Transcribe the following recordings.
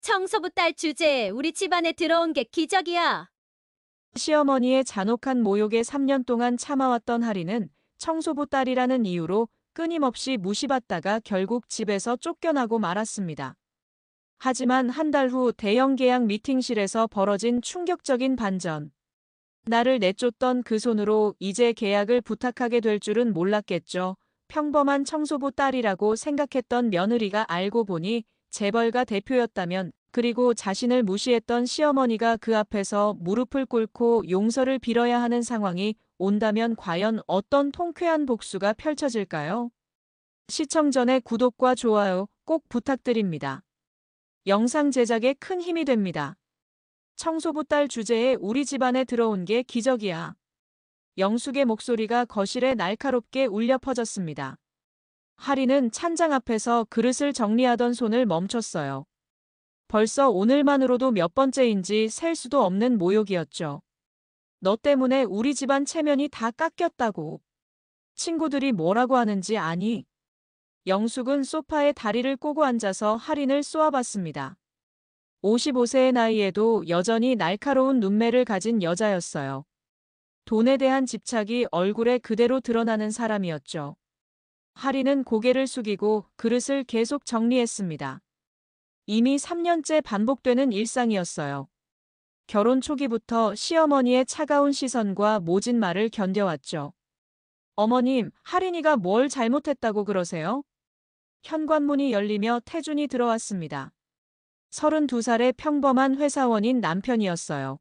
청소부 딸 주제에 우리 집안에 들어온 게 기적이야. 시어머니의 잔혹한 모욕에 3년 동안 참아왔던 하리는 청소부 딸이라는 이유로 끊임없이 무시받다가 결국 집에서 쫓겨나고 말았습니다. 하지만 한 달 후 대형 계약 미팅실에서 벌어진 충격적인 반전. 나를 내쫓던 그 손으로 이제 계약을 부탁하게 될 줄은 몰랐겠죠. 평범한 청소부 딸이라고 생각했던 며느리가 알고 보니 재벌가 대표였다면, 그리고 자신을 무시했던 시어머니가 그 앞에서 무릎을 꿇고 용서를 빌어야 하는 상황이 온다면 과연 어떤 통쾌한 복수가 펼쳐질까요? 시청 전에 구독과 좋아요 꼭 부탁드립니다. 영상 제작에 큰 힘이 됩니다. 청소부 딸 주제에 우리 집안에 들어온 게 기적이야. 영숙의 목소리가 거실에 날카롭게 울려 퍼졌습니다. 하리는 찬장 앞에서 그릇을 정리하던 손을 멈췄어요. 벌써 오늘만으로도 몇 번째인지 셀 수도 없는 모욕이었죠. 너 때문에 우리 집안 체면이 다 깎였다고. 친구들이 뭐라고 하는지 아니? 영숙은 소파에 다리를 꼬고 앉아서 할인을 쏘아봤습니다. 55세의 나이에도 여전히 날카로운 눈매를 가진 여자였어요. 돈에 대한 집착이 얼굴에 그대로 드러나는 사람이었죠. 할인은 고개를 숙이고 그릇을 계속 정리했습니다. 이미 3년째 반복되는 일상이었어요. 결혼 초기부터 시어머니의 차가운 시선과 모진 말을 견뎌왔죠. 어머님, 할인이가 뭘 잘못했다고 그러세요? 현관문이 열리며 태준이 들어왔습니다. 32살의 평범한 회사원인 남편이었어요.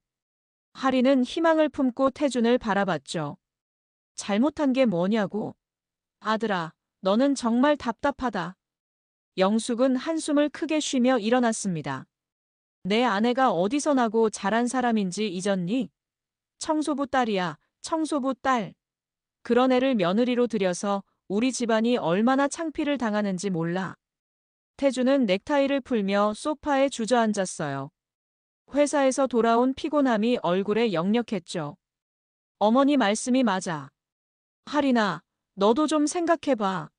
할인은 희망을 품고 태준을 바라봤죠. 잘못한 게 뭐냐고. 아들아, 너는 정말 답답하다. 영숙은 한숨을 크게 쉬며 일어났습니다. 내 아내가 어디서 나고 자란 사람인지 잊었니? 청소부 딸이야, 청소부 딸. 그런 애를 며느리로 들여서 우리 집안이 얼마나 창피를 당하는지 몰라. 태주는 넥타이를 풀며 소파에 주저앉았어요. 회사에서 돌아온 피곤함이 얼굴에 역력했죠. 어머니 말씀이 맞아. 할인아, 너도 좀 생각해봐.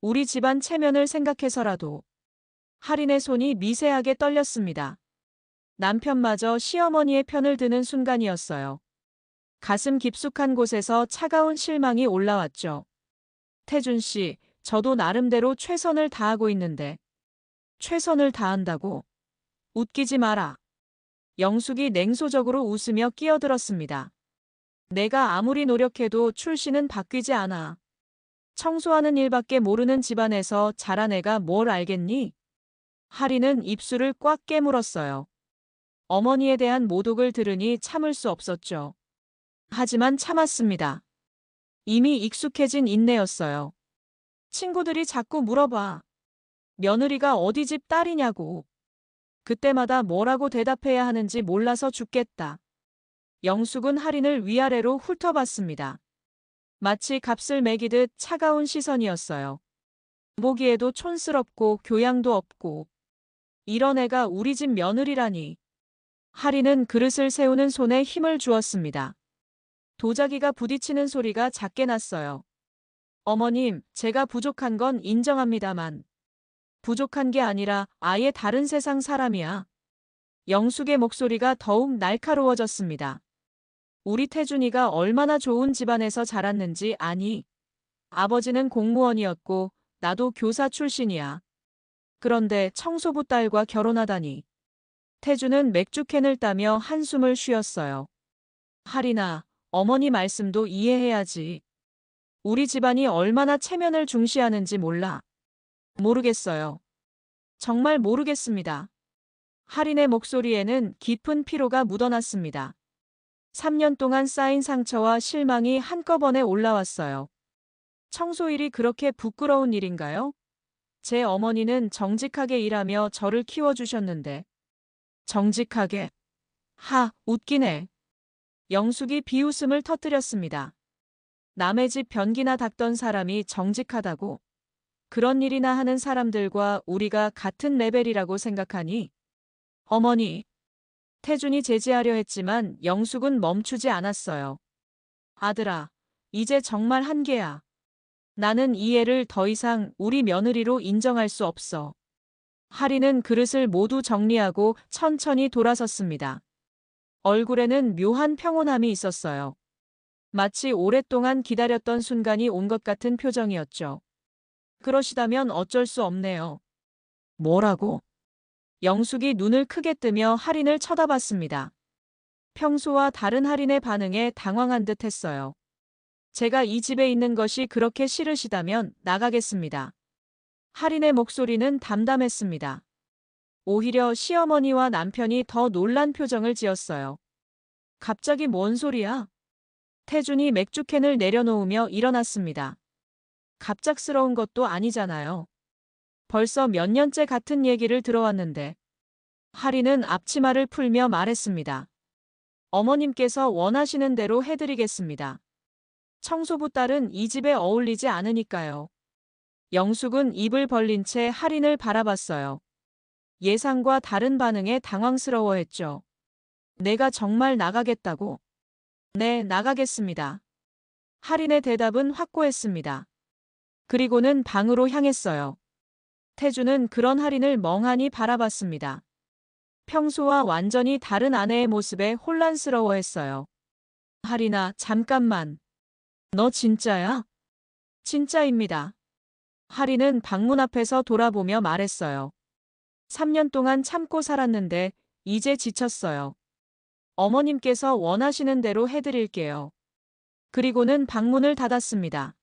우리 집안 체면을 생각해서라도. 할인의 손이 미세하게 떨렸습니다. 남편마저 시어머니의 편을 드는 순간이었어요. 가슴 깊숙한 곳에서 차가운 실망이 올라왔죠. 태준 씨, 저도 나름대로 최선을 다하고 있는데. 최선을 다한다고? 웃기지 마라. 영숙이 냉소적으로 웃으며 끼어들었습니다. 내가 아무리 노력해도 출신은 바뀌지 않아. 청소하는 일밖에 모르는 집안에서 자란 애가 뭘 알겠니? 할인은 입술을 꽉 깨물었어요. 어머니에 대한 모독을 들으니 참을 수 없었죠. 하지만 참았습니다. 이미 익숙해진 인내였어요. 친구들이 자꾸 물어봐. 며느리가 어디 집 딸이냐고. 그때마다 뭐라고 대답해야 하는지 몰라서 죽겠다. 영숙은 할인을 위아래로 훑어봤습니다. 마치 값을 매기듯 차가운 시선이었어요. 보기에도 촌스럽고 교양도 없고. 이런 애가 우리 집 며느리라니. 할인은 그릇을 세우는 손에 힘을 주었습니다. 도자기가 부딪히는 소리가 작게 났어요. 어머님, 제가 부족한 건 인정합니다만. 부족한 게 아니라 아예 다른 세상 사람이야. 영숙의 목소리가 더욱 날카로워졌습니다. 우리 태준이가 얼마나 좋은 집안에서 자랐는지 아니? 아버지는 공무원이었고 나도 교사 출신이야. 그런데 청소부 딸과 결혼하다니. 태준은 맥주캔을 따며 한숨을 쉬었어요. 할인아, 어머니 말씀도 이해해야지. 우리 집안이 얼마나 체면을 중시하는지 몰라. 모르겠어요. 정말 모르겠습니다. 할인의 목소리에는 깊은 피로가 묻어났습니다. 3년 동안 쌓인 상처와 실망이 한꺼번에 올라왔어요. 청소일이 그렇게 부끄러운 일인가요? 제 어머니는 정직하게 일하며 저를 키워주셨는데. 정직하게? 웃기네. 영숙이 비웃음을 터뜨렸습니다. 남의 집 변기나 닦던 사람이 정직하다고? 그런 일이나 하는 사람들과 우리가 같은 레벨이라고 생각하니? 어머니. 태준이 제지하려 했지만 영숙은 멈추지 않았어요. 아들아, 이제 정말 한계야. 나는 이 애를 더 이상 우리 며느리로 인정할 수 없어. 하리는 그릇을 모두 정리하고 천천히 돌아섰습니다. 얼굴에는 묘한 평온함이 있었어요. 마치 오랫동안 기다렸던 순간이 온 것 같은 표정이었죠. 그러시다면 어쩔 수 없네요. 뭐라고? 영숙이 눈을 크게 뜨며 할인을 쳐다봤습니다. 평소와 다른 할인의 반응에 당황한 듯 했어요. 제가 이 집에 있는 것이 그렇게 싫으시다면 나가겠습니다. 할인의 목소리는 담담했습니다. 오히려 시어머니와 남편이 더 놀란 표정을 지었어요. 갑자기 뭔 소리야? 태준이 맥주캔을 내려놓으며 일어났습니다. 갑작스러운 것도 아니잖아요. 벌써 몇 년째 같은 얘기를 들어왔는데. 할인은 앞치마를 풀며 말했습니다. 어머님께서 원하시는 대로 해드리겠습니다. 청소부 딸은 이 집에 어울리지 않으니까요. 영숙은 입을 벌린 채 할인을 바라봤어요. 예상과 다른 반응에 당황스러워했죠. 내가 정말 나가겠다고? 네, 나가겠습니다. 할인의 대답은 확고했습니다. 그리고는 방으로 향했어요. 태주는 그런 할인을 멍하니 바라봤습니다. 평소와 완전히 다른 아내의 모습에 혼란스러워했어요. 할인아, 잠깐만. 너 진짜야? 진짜입니다. 할인은 방문 앞에서 돌아보며 말했어요. 3년 동안 참고 살았는데 이제 지쳤어요. 어머님께서 원하시는 대로 해드릴게요. 그리고는 방문을 닫았습니다.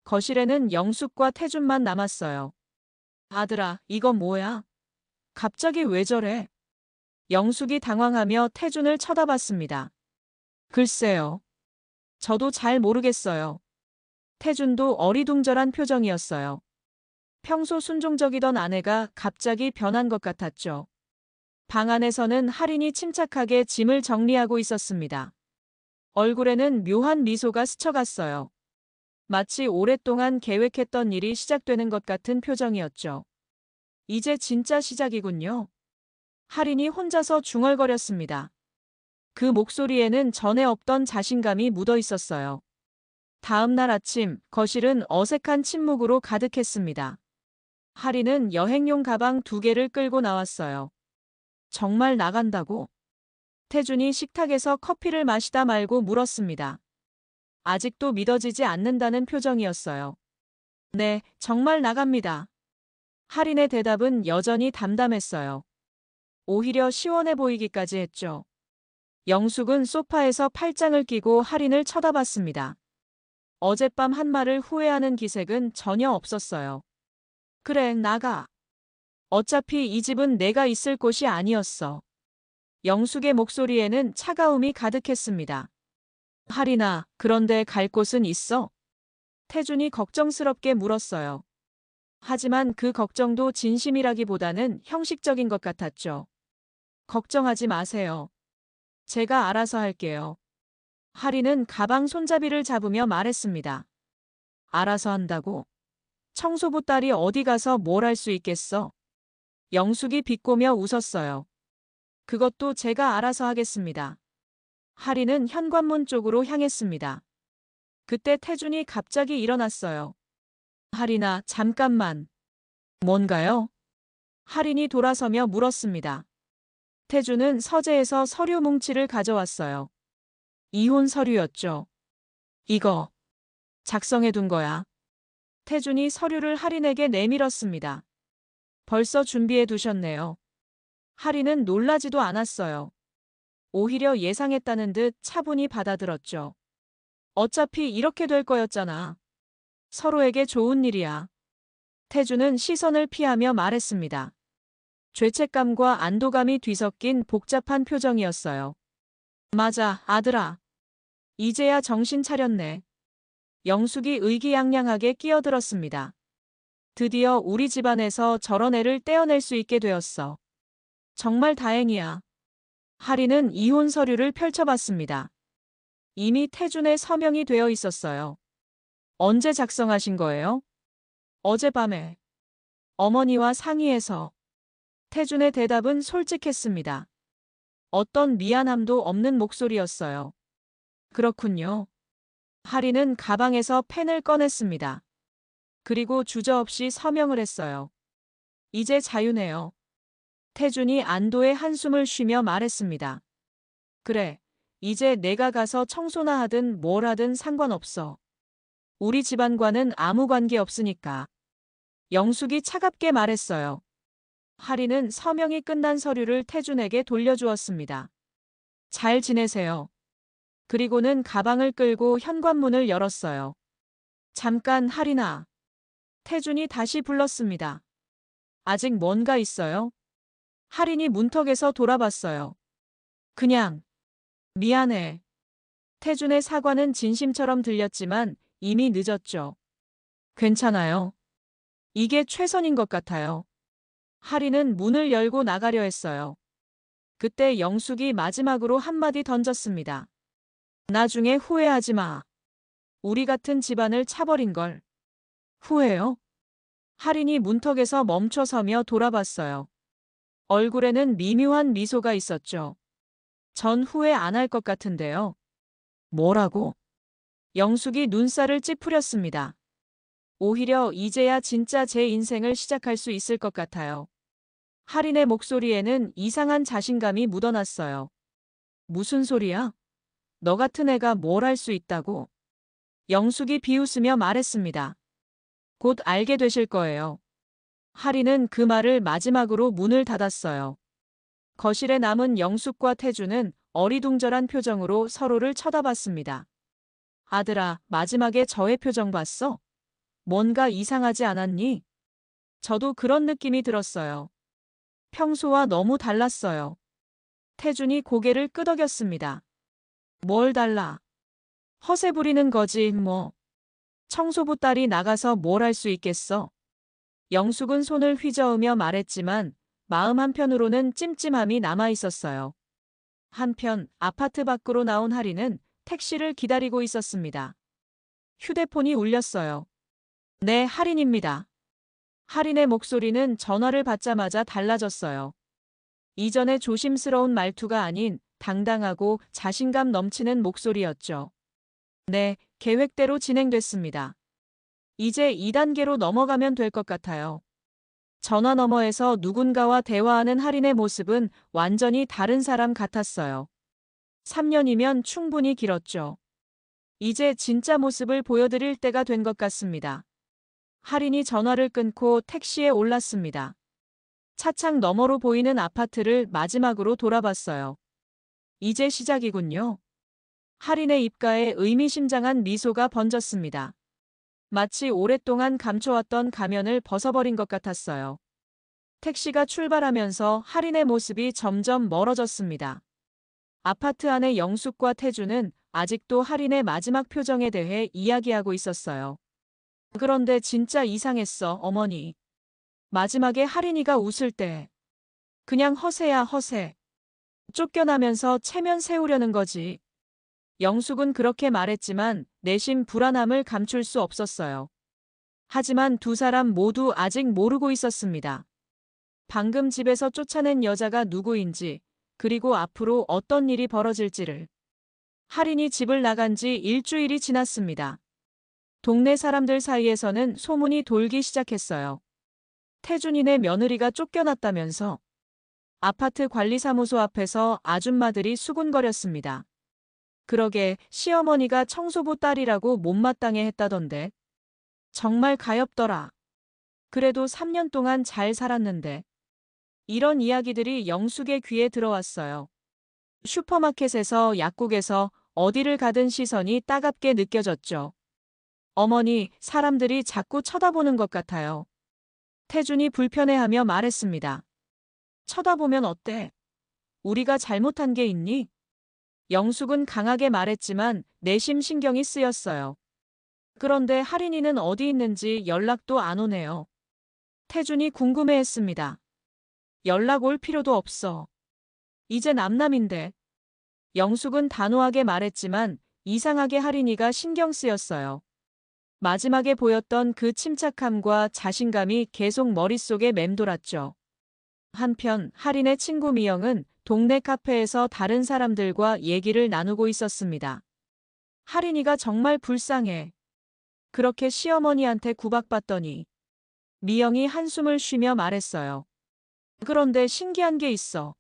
거실에는 영숙과 태준만 남았어요. 아들아, 이건 뭐야? 갑자기 왜 저래? 영숙이 당황하며 태준을 쳐다봤습니다. 글쎄요. 저도 잘 모르겠어요. 태준도 어리둥절한 표정이었어요. 평소 순종적이던 아내가 갑자기 변한 것 같았죠. 방 안에서는 할인이 침착하게 짐을 정리하고 있었습니다. 얼굴에는 묘한 미소가 스쳐갔어요. 마치 오랫동안 계획했던 일이 시작되는 것 같은 표정이었죠. 이제 진짜 시작이군요. 할인이 혼자서 중얼거렸습니다. 그 목소리에는 전에 없던 자신감이 묻어 있었어요. 다음 날 아침, 거실은 어색한 침묵으로 가득했습니다. 할인은 여행용 가방 2개를 끌고 나왔어요. 정말 나간다고? 태준이 식탁에서 커피를 마시다 말고 물었습니다. 아직도 믿어지지 않는다는 표정이었어요. 네, 정말 나갑니다. 할인의 대답은 여전히 담담했어요. 오히려 시원해 보이기까지 했죠. 영숙은 소파에서 팔짱을 끼고 할인을 쳐다봤습니다. 어젯밤 한 말을 후회하는 기색은 전혀 없었어요. 그래, 나가. 어차피 이 집은 내가 있을 곳이 아니었어. 영숙의 목소리에는 차가움이 가득했습니다. 할인아, 그런데 갈 곳은 있어? 태준이 걱정스럽게 물었어요. 하지만 그 걱정도 진심이라기보다는 형식적인 것 같았죠. 걱정하지 마세요. 제가 알아서 할게요. 할인은 가방 손잡이를 잡으며 말했습니다. 알아서 한다고? 청소부 딸이 어디 가서 뭘 할 수 있겠어? 영숙이 비꼬며 웃었어요. 그것도 제가 알아서 하겠습니다. 할인은 현관문 쪽으로 향했습니다. 그때 태준이 갑자기 일어났어요. 할인아, 잠깐만. 뭔가요? 할인이 돌아서며 물었습니다. 태준은 서재에서 서류 뭉치를 가져왔어요. 이혼 서류였죠. 이거 작성해둔 거야. 태준이 서류를 할인에게 내밀었습니다. 벌써 준비해 두셨네요. 할인은 놀라지도 않았어요. 오히려 예상했다는 듯 차분히 받아들었죠. 어차피 이렇게 될 거였잖아. 서로에게 좋은 일이야. 태준은 시선을 피하며 말했습니다. 죄책감과 안도감이 뒤섞인 복잡한 표정이었어요. 맞아, 아들아. 이제야 정신 차렸네. 영숙이 의기양양하게 끼어들었습니다. 드디어 우리 집안에서 저런 애를 떼어낼 수 있게 되었어. 정말 다행이야. 할인은 이혼 서류를 펼쳐봤습니다. 이미 태준의 서명이 되어 있었어요. 언제 작성하신 거예요? 어젯밤에. 어머니와 상의해서. 태준의 대답은 솔직했습니다. 어떤 미안함도 없는 목소리였어요. 그렇군요. 할인은 가방에서 펜을 꺼냈습니다. 그리고 주저없이 서명을 했어요. 이제 자유네요. 태준이 안도의 한숨을 쉬며 말했습니다. 그래, 이제 내가 가서 청소나 하든 뭘 하든 상관없어. 우리 집안과는 아무 관계 없으니까. 영숙이 차갑게 말했어요. 하리는 서명이 끝난 서류를 태준에게 돌려주었습니다. 잘 지내세요. 그리고는 가방을 끌고 현관문을 열었어요. 잠깐 하리나. 태준이 다시 불렀습니다. 아직 뭔가 있어요? 하린이 문턱에서 돌아봤어요. 그냥 미안해. 태준의 사과는 진심처럼 들렸지만 이미 늦었죠. 괜찮아요. 이게 최선인 것 같아요. 하리는 문을 열고 나가려 했어요. 그때 영숙이 마지막으로 한마디 던졌습니다. 나중에 후회하지 마. 우리 같은 집안을 차버린 걸. 후회요? 하린이 문턱에서 멈춰서며 돌아봤어요. 얼굴에는 미묘한 미소가 있었죠. 전 후회 안 할 것 같은데요. 뭐라고? 영숙이 눈살을 찌푸렸습니다. 오히려 이제야 진짜 제 인생을 시작할 수 있을 것 같아요. 하린의 목소리에는 이상한 자신감이 묻어났어요. 무슨 소리야? 너 같은 애가 뭘 할 수 있다고? 영숙이 비웃으며 말했습니다. 곧 알게 되실 거예요. 하린은 그 말을 마지막으로 문을 닫았어요. 거실에 남은 영숙과 태주는 어리둥절한 표정으로 서로를 쳐다봤습니다. 아들아, 마지막에 저의 표정 봤어? 뭔가 이상하지 않았니? 저도 그런 느낌이 들었어요. 평소와 너무 달랐어요. 태준이 고개를 끄덕였습니다. 뭘 달라? 허세 부리는 거지, 뭐. 청소부 딸이 나가서 뭘 할 수 있겠어? 영숙은 손을 휘저으며 말했지만 마음 한편으로는 찜찜함이 남아 있었어요. 한편 아파트 밖으로 나온 하리는 택시를 기다리고 있었습니다. 휴대폰이 울렸어요. 네, 하린입니다. 하린의 목소리는 전화를 받자마자 달라졌어요. 이전의 조심스러운 말투가 아닌 당당하고 자신감 넘치는 목소리였죠. 네, 계획대로 진행됐습니다. 이제 2단계로 넘어가면 될 것 같아요. 전화 너머에서 누군가와 대화하는 하린의 모습은 완전히 다른 사람 같았어요. 3년이면 충분히 길었죠. 이제 진짜 모습을 보여드릴 때가 된 것 같습니다. 하린이 전화를 끊고 택시에 올랐습니다. 차창 너머로 보이는 아파트를 마지막으로 돌아봤어요. 이제 시작이군요. 하린의 입가에 의미심장한 미소가 번졌습니다. 마치 오랫동안 감춰왔던 가면을 벗어버린 것 같았어요. 택시가 출발하면서 하린의 모습이 점점 멀어졌습니다. 아파트 안의 영숙과 태주는 아직도 하린의 마지막 표정에 대해 이야기하고 있었어요. 그런데 진짜 이상했어, 어머니. 마지막에 하린이가 웃을 때 그냥 허세야, 허세. 쫓겨나면서 체면 세우려는 거지. 영숙은 그렇게 말했지만 내심 불안함을 감출 수 없었어요. 하지만 두 사람 모두 아직 모르고 있었습니다. 방금 집에서 쫓아낸 여자가 누구인지, 그리고 앞으로 어떤 일이 벌어질지를. 하린이 집을 나간 지 일주일이 지났습니다. 동네 사람들 사이에서는 소문이 돌기 시작했어요. 태준이네 며느리가 쫓겨났다면서. 아파트 관리사무소 앞에서 아줌마들이 수군거렸습니다. 그러게 시어머니가 청소부 딸이라고 못마땅해 했다던데. 정말 가엾더라. 그래도 3년 동안 잘 살았는데. 이런 이야기들이 영숙의 귀에 들어왔어요. 슈퍼마켓에서 약국에서 어디를 가든 시선이 따갑게 느껴졌죠. 어머니, 사람들이 자꾸 쳐다보는 것 같아요. 태준이 불편해하며 말했습니다. 쳐다보면 어때? 우리가 잘못한 게 있니? 영숙은 강하게 말했지만 내심 신경이 쓰였어요. 그런데 하린이는 어디 있는지 연락도 안 오네요. 태준이 궁금해했습니다. 연락 올 필요도 없어. 이제 남남인데. 영숙은 단호하게 말했지만 이상하게 하린이가 신경 쓰였어요. 마지막에 보였던 그 침착함과 자신감이 계속 머릿속에 맴돌았죠. 한편 하린의 친구 미영은 동네 카페에서 다른 사람들과 얘기를 나누고 있었습니다. 하린이가 정말 불쌍해. 그렇게 시어머니한테 구박받더니 미영이 한숨을 쉬며 말했어요. 그런데 신기한 게 있어.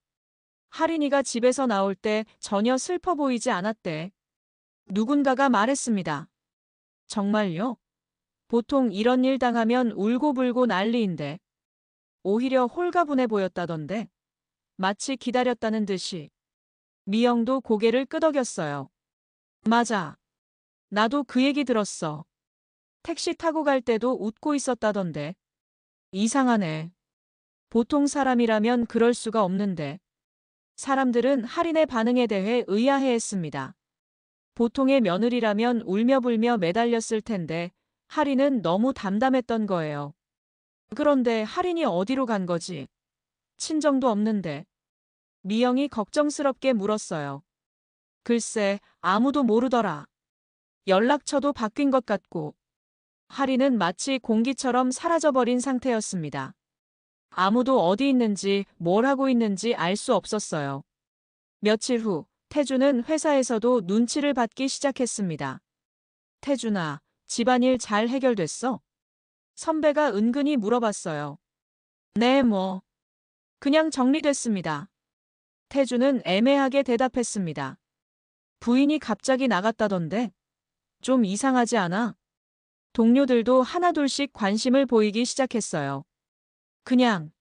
할인이가 집에서 나올 때 전혀 슬퍼 보이지 않았대. 누군가가 말했습니다. 정말요? 보통 이런 일 당하면 울고불고 난리인데. 오히려 홀가분해 보였다던데. 마치 기다렸다는 듯이. 미영도 고개를 끄덕였어요. 맞아. 나도 그 얘기 들었어. 택시 타고 갈 때도 웃고 있었다던데. 이상하네. 보통 사람이라면 그럴 수가 없는데. 사람들은 할인의 반응에 대해 의아해했습니다. 보통의 며느리라면 울며불며 매달렸을 텐데 할인은 너무 담담했던 거예요. 그런데 할인이 어디로 간 거지? 친정도 없는데. 미영이 걱정스럽게 물었어요. 글쎄, 아무도 모르더라. 연락처도 바뀐 것 같고. 할인은 마치 공기처럼 사라져버린 상태였습니다. 아무도 어디 있는지 뭘 하고 있는지 알 수 없었어요. 며칠 후 태주는 회사에서도 눈치를 받기 시작했습니다. 태준아, 집안일 잘 해결됐어? 선배가 은근히 물어봤어요. 네, 뭐. 그냥 정리됐습니다. 태주는 애매하게 대답했습니다. 부인이 갑자기 나갔다던데? 좀 이상하지 않아? 동료들도 하나둘씩 관심을 보이기 시작했어요. 그냥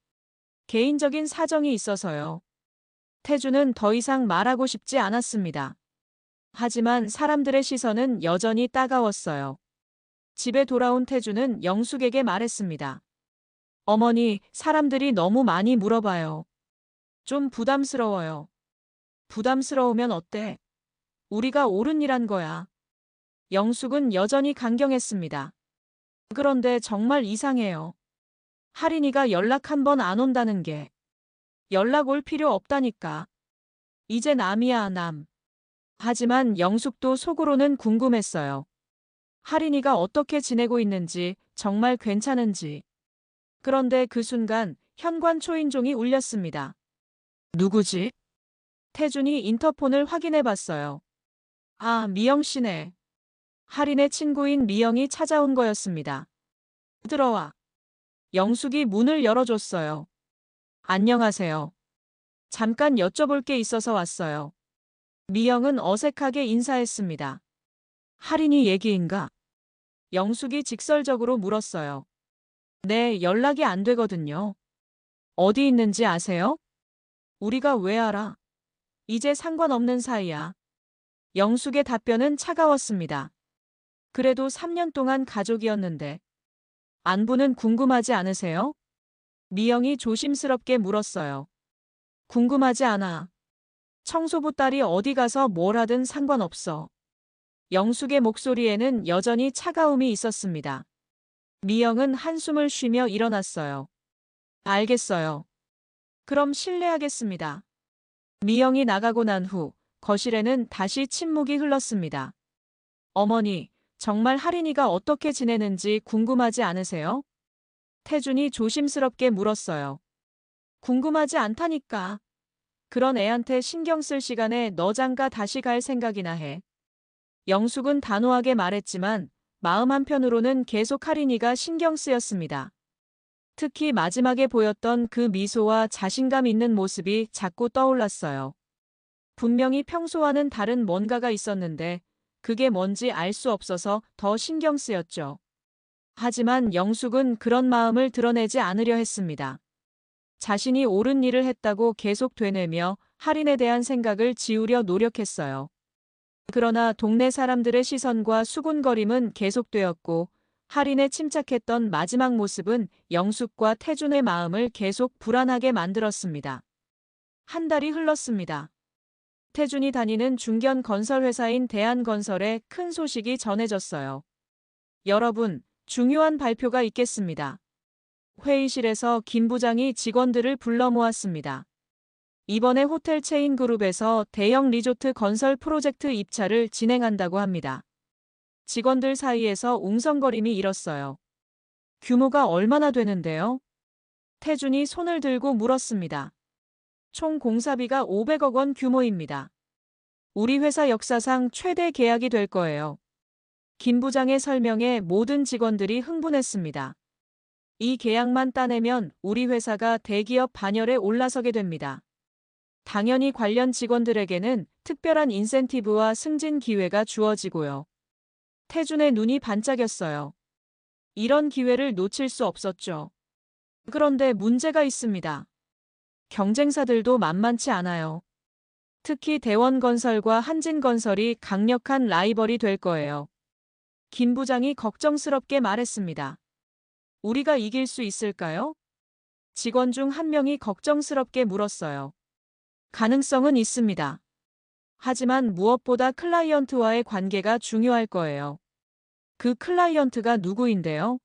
개인적인 사정이 있어서요. 태주는 더 이상 말하고 싶지 않았습니다. 하지만 사람들의 시선은 여전히 따가웠어요. 집에 돌아온 태주는 영숙에게 말했습니다. 어머니, 사람들이 너무 많이 물어봐요. 좀 부담스러워요. 부담스러우면 어때? 우리가 옳은 일 한 거야. 영숙은 여전히 강경했습니다. 그런데 정말 이상해요. 할인이가 연락 한 번 안 온다는 게. 연락 올 필요 없다니까. 이제 남이야, 남. 하지만 영숙도 속으로는 궁금했어요. 할인이가 어떻게 지내고 있는지, 정말 괜찮은지. 그런데 그 순간 현관 초인종이 울렸습니다. 누구지? 태준이 인터폰을 확인해 봤어요. 아, 미영 씨네. 할인의 친구인 미영이 찾아온 거였습니다. 들어와. 영숙이 문을 열어줬어요. 안녕하세요. 잠깐 여쭤볼 게 있어서 왔어요. 미영은 어색하게 인사했습니다. 할인이 얘기인가? 영숙이 직설적으로 물었어요. 네, 연락이 안 되거든요. 어디 있는지 아세요? 우리가 왜 알아? 이제 상관없는 사이야. 영숙의 답변은 차가웠습니다. 그래도 3년 동안 가족이었는데. 안부는 궁금하지 않으세요? 미영이 조심스럽게 물었어요. 궁금하지 않아. 청소부 딸이 어디 가서 뭘 하든 상관없어. 영숙의 목소리에는 여전히 차가움이 있었습니다. 미영은 한숨을 쉬며 일어났어요. 알겠어요. 그럼 실례하겠습니다. 미영이 나가고 난 후 거실에는 다시 침묵이 흘렀습니다. 어머니, 정말 할인이가 어떻게 지내는지 궁금하지 않으세요? 태준이 조심스럽게 물었어요. 궁금하지 않다니까. 그런 애한테 신경 쓸 시간에 너 장가 다시 갈 생각이나 해. 영숙은 단호하게 말했지만 마음 한편으로는 계속 할인이가 신경 쓰였습니다. 특히 마지막에 보였던 그 미소와 자신감 있는 모습이 자꾸 떠올랐어요. 분명히 평소와는 다른 뭔가가 있었는데 그게 뭔지 알 수 없어서 더 신경 쓰였죠. 하지만 영숙은 그런 마음을 드러내지 않으려 했습니다. 자신이 옳은 일을 했다고 계속 되뇌며 할인에 대한 생각을 지우려 노력했어요. 그러나 동네 사람들의 시선과 수군거림은 계속되었고 할인에 침착했던 마지막 모습은 영숙과 태준의 마음을 계속 불안하게 만들었습니다. 한 달이 흘렀습니다. 태준이 다니는 중견 건설회사인 대한건설에 큰 소식이 전해졌어요. 여러분, 중요한 발표가 있겠습니다. 회의실에서 김 부장이 직원들을 불러 모았습니다. 이번에 호텔 체인 그룹에서 대형 리조트 건설 프로젝트 입찰을 진행한다고 합니다. 직원들 사이에서 웅성거림이 일었어요. 규모가 얼마나 되는데요? 태준이 손을 들고 물었습니다. 총 공사비가 500억 원 규모입니다. 우리 회사 역사상 최대 계약이 될 거예요. 김 부장의 설명에 모든 직원들이 흥분했습니다. 이 계약만 따내면 우리 회사가 대기업 반열에 올라서게 됩니다. 당연히 관련 직원들에게는 특별한 인센티브와 승진 기회가 주어지고요. 태준의 눈이 반짝였어요. 이런 기회를 놓칠 수 없었죠. 그런데 문제가 있습니다. 경쟁사들도 만만치 않아요. 특히 대원건설과 한진건설이 강력한 라이벌이 될 거예요. 김 부장이 걱정스럽게 말했습니다. 우리가 이길 수 있을까요? 직원 중 한 명이 걱정스럽게 물었어요. 가능성은 있습니다. 하지만 무엇보다 클라이언트와의 관계가 중요할 거예요. 그 클라이언트가 누구인데요?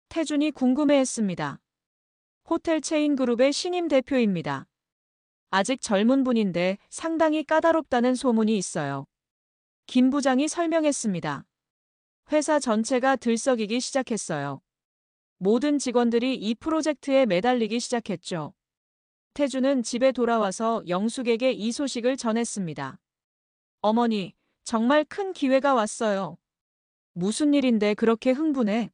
태준이 궁금해했습니다. 호텔 체인 그룹의 신임 대표입니다. 아직 젊은 분인데 상당히 까다롭다는 소문이 있어요. 김 부장이 설명했습니다. 회사 전체가 들썩이기 시작했어요. 모든 직원들이 이 프로젝트에 매달리기 시작했죠. 태준은 집에 돌아와서 영숙에게 이 소식을 전했습니다. 어머니, 정말 큰 기회가 왔어요. 무슨 일인데 그렇게 흥분해?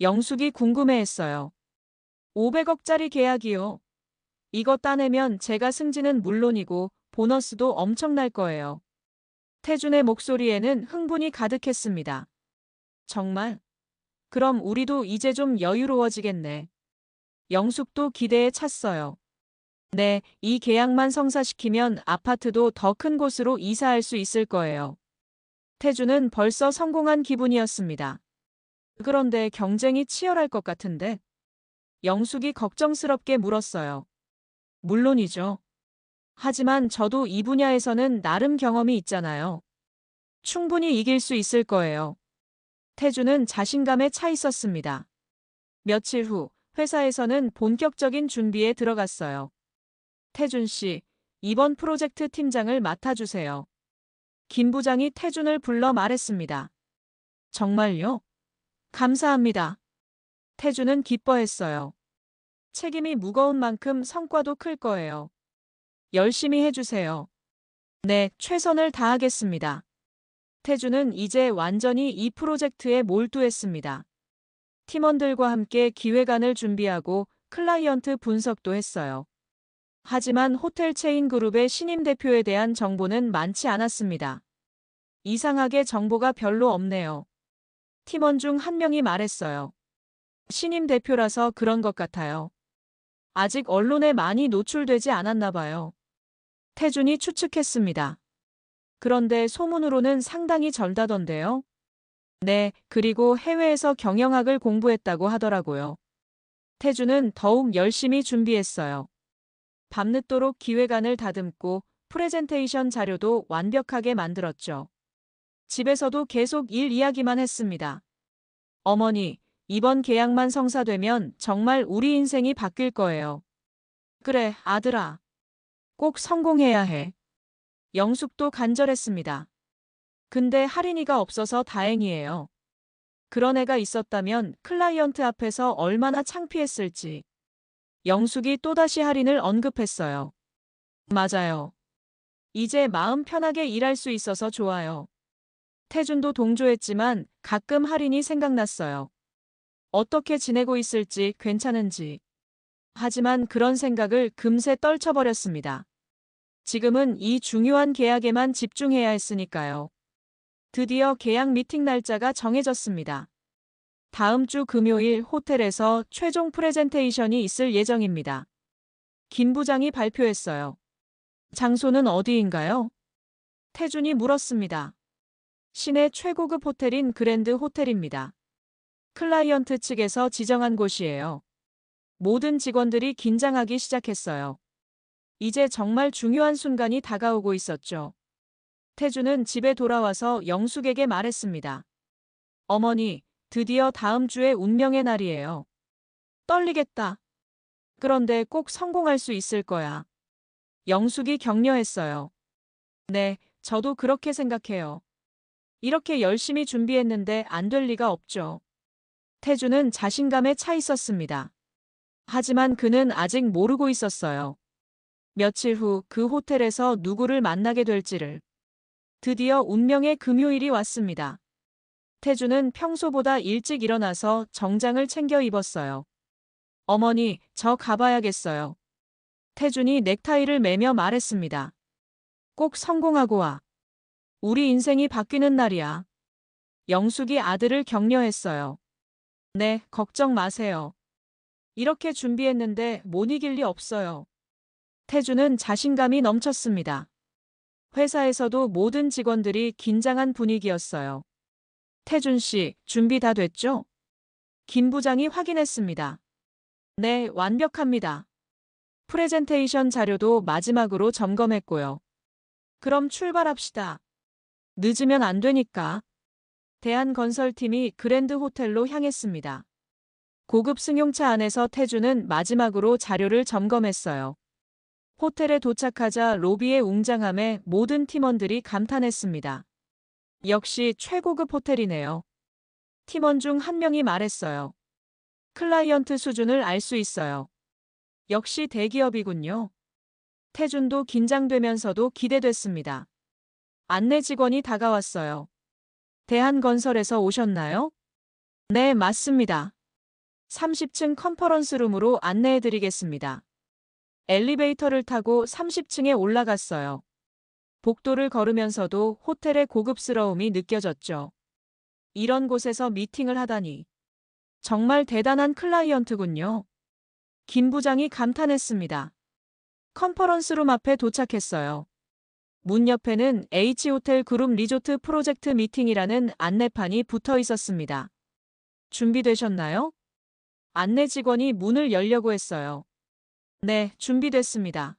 영숙이 궁금해했어요. 500억짜리 계약이요. 이거 따내면 제가 승진은 물론이고 보너스도 엄청날 거예요. 태준의 목소리에는 흥분이 가득했습니다. 정말? 그럼 우리도 이제 좀 여유로워지겠네. 영숙도 기대에 찼어요. 네, 이 계약만 성사시키면 아파트도 더 큰 곳으로 이사할 수 있을 거예요. 태준은 벌써 성공한 기분이었습니다. 그런데 경쟁이 치열할 것 같은데? 영숙이 걱정스럽게 물었어요. 물론이죠. 하지만 저도 이 분야에서는 나름 경험이 있잖아요. 충분히 이길 수 있을 거예요. 태준은 자신감에 차 있었습니다. 며칠 후 회사에서는 본격적인 준비에 들어갔어요. 태준 씨, 이번 프로젝트 팀장을 맡아주세요. 김 부장이 태준을 불러 말했습니다. 정말요? 감사합니다. 태준은 기뻐했어요. 책임이 무거운 만큼 성과도 클 거예요. 열심히 해주세요. 네, 최선을 다하겠습니다. 태준은 이제 완전히 이 프로젝트에 몰두했습니다. 팀원들과 함께 기획안을 준비하고 클라이언트 분석도 했어요. 하지만 호텔 체인 그룹의 신임 대표에 대한 정보는 많지 않았습니다. 이상하게 정보가 별로 없네요. 팀원 중 한 명이 말했어요. 신임 대표라서 그런 것 같아요. 아직 언론에 많이 노출되지 않았나 봐요. 태준이 추측했습니다. 그런데 소문으로는 상당히 절다던데요. 네, 그리고 해외에서 경영학을 공부했다고 하더라고요. 태준은 더욱 열심히 준비했어요. 밤늦도록 기획안을 다듬고 프레젠테이션 자료도 완벽하게 만들었죠. 집에서도 계속 일 이야기만 했습니다. 어머니, 이번 계약만 성사되면 정말 우리 인생이 바뀔 거예요. 그래, 아들아. 꼭 성공해야 해. 영숙도 간절했습니다. 근데 할인이가 없어서 다행이에요. 그런 애가 있었다면 클라이언트 앞에서 얼마나 창피했을지. 영숙이 또다시 할인을 언급했어요. 맞아요. 이제 마음 편하게 일할 수 있어서 좋아요. 태준도 동조했지만 가끔 할인이 생각났어요. 어떻게 지내고 있을지 괜찮은지. 하지만 그런 생각을 금세 떨쳐버렸습니다. 지금은 이 중요한 계약에만 집중해야 했으니까요. 드디어 계약 미팅 날짜가 정해졌습니다. 다음 주 금요일 호텔에서 최종 프레젠테이션이 있을 예정입니다. 김 부장이 발표했어요. 장소는 어디인가요? 태준이 물었습니다. 시내 최고급 호텔인 그랜드 호텔입니다. 클라이언트 측에서 지정한 곳이에요. 모든 직원들이 긴장하기 시작했어요. 이제 정말 중요한 순간이 다가오고 있었죠. 태준은 집에 돌아와서 영숙에게 말했습니다. 어머니, 드디어 다음 주에 운명의 날이에요. 떨리겠다. 그런데 꼭 성공할 수 있을 거야. 영숙이 격려했어요. 네, 저도 그렇게 생각해요. 이렇게 열심히 준비했는데 안 될 리가 없죠. 태준은 자신감에 차 있었습니다. 하지만 그는 아직 모르고 있었어요. 며칠 후 그 호텔에서 누구를 만나게 될지를. 드디어 운명의 금요일이 왔습니다. 태주는 평소보다 일찍 일어나서 정장을 챙겨 입었어요. 어머니, 저 가봐야겠어요. 태준이 넥타이를 매며 말했습니다. 꼭 성공하고 와. 우리 인생이 바뀌는 날이야. 영숙이 아들을 격려했어요. 네, 걱정 마세요. 이렇게 준비했는데 못 이길 리 없어요. 태주는 자신감이 넘쳤습니다. 회사에서도 모든 직원들이 긴장한 분위기였어요. 태준 씨, 준비 다 됐죠? 김 부장이 확인했습니다. 네, 완벽합니다. 프레젠테이션 자료도 마지막으로 점검했고요. 그럼 출발합시다. 늦으면 안 되니까. 대한건설팀이 그랜드 호텔로 향했습니다. 고급 승용차 안에서 태주는 마지막으로 자료를 점검했어요. 호텔에 도착하자 로비의 웅장함에 모든 팀원들이 감탄했습니다. 역시 최고급 호텔이네요. 팀원 중 한 명이 말했어요. 클라이언트 수준을 알 수 있어요. 역시 대기업이군요. 태준도 긴장되면서도 기대됐습니다. 안내 직원이 다가왔어요. 대한건설에서 오셨나요? 네, 맞습니다. 30층 컨퍼런스룸으로 안내해드리겠습니다. 엘리베이터를 타고 30층에 올라갔어요. 복도를 걸으면서도 호텔의 고급스러움이 느껴졌죠. 이런 곳에서 미팅을 하다니. 정말 대단한 클라이언트군요. 김 부장이 감탄했습니다. 컨퍼런스룸 앞에 도착했어요. 문 옆에는 H호텔 그룹 리조트 프로젝트 미팅이라는 안내판이 붙어 있었습니다. 준비되셨나요? 안내 직원이 문을 열려고 했어요. 네, 준비됐습니다.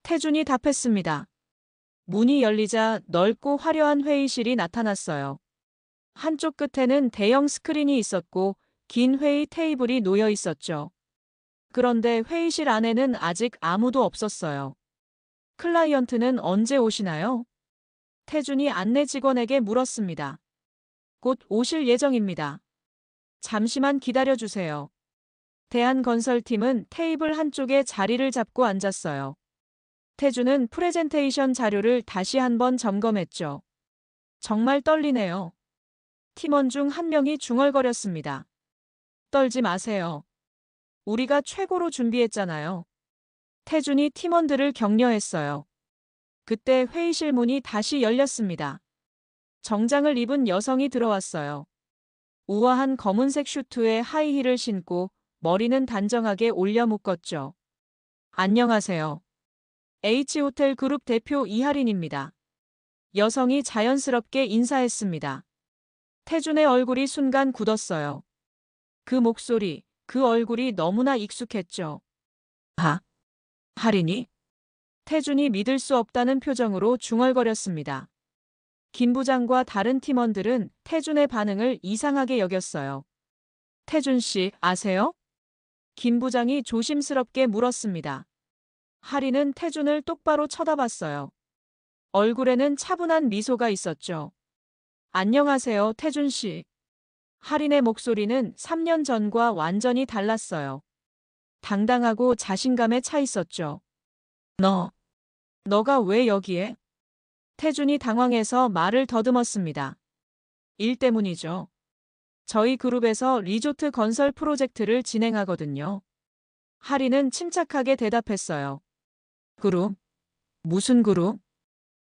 태준이 답했습니다. 문이 열리자 넓고 화려한 회의실이 나타났어요. 한쪽 끝에는 대형 스크린이 있었고 긴 회의 테이블이 놓여 있었죠. 그런데 회의실 안에는 아직 아무도 없었어요. 클라이언트는 언제 오시나요? 태준이 안내 직원에게 물었습니다. 곧 오실 예정입니다. 잠시만 기다려주세요. 대한건설팀은 테이블 한쪽에 자리를 잡고 앉았어요. 태준은 프레젠테이션 자료를 다시 한번 점검했죠. 정말 떨리네요. 팀원 중 한 명이 중얼거렸습니다. 떨지 마세요. 우리가 최고로 준비했잖아요. 태준이 팀원들을 격려했어요. 그때 회의실 문이 다시 열렸습니다. 정장을 입은 여성이 들어왔어요. 우아한 검은색 슈트에 하이힐을 신고 머리는 단정하게 올려 묶었죠. 안녕하세요. H호텔 그룹 대표 이하린입니다. 여성이 자연스럽게 인사했습니다. 태준의 얼굴이 순간 굳었어요. 그 목소리, 그 얼굴이 너무나 익숙했죠. 하린이? 태준이 믿을 수 없다는 표정으로 중얼거렸습니다. 김 부장과 다른 팀원들은 태준의 반응을 이상하게 여겼어요. 태준 씨, 아세요? 김 부장이 조심스럽게 물었습니다. 하린은 태준을 똑바로 쳐다봤어요. 얼굴에는 차분한 미소가 있었죠. 안녕하세요, 태준 씨. 하린의 목소리는 3년 전과 완전히 달랐어요. 당당하고 자신감에 차 있었죠. 너가 왜 여기에? 태준이 당황해서 말을 더듬었습니다. 일 때문이죠. 저희 그룹에서 리조트 건설 프로젝트를 진행하거든요. 하린은 침착하게 대답했어요. 그룹? 무슨 그룹?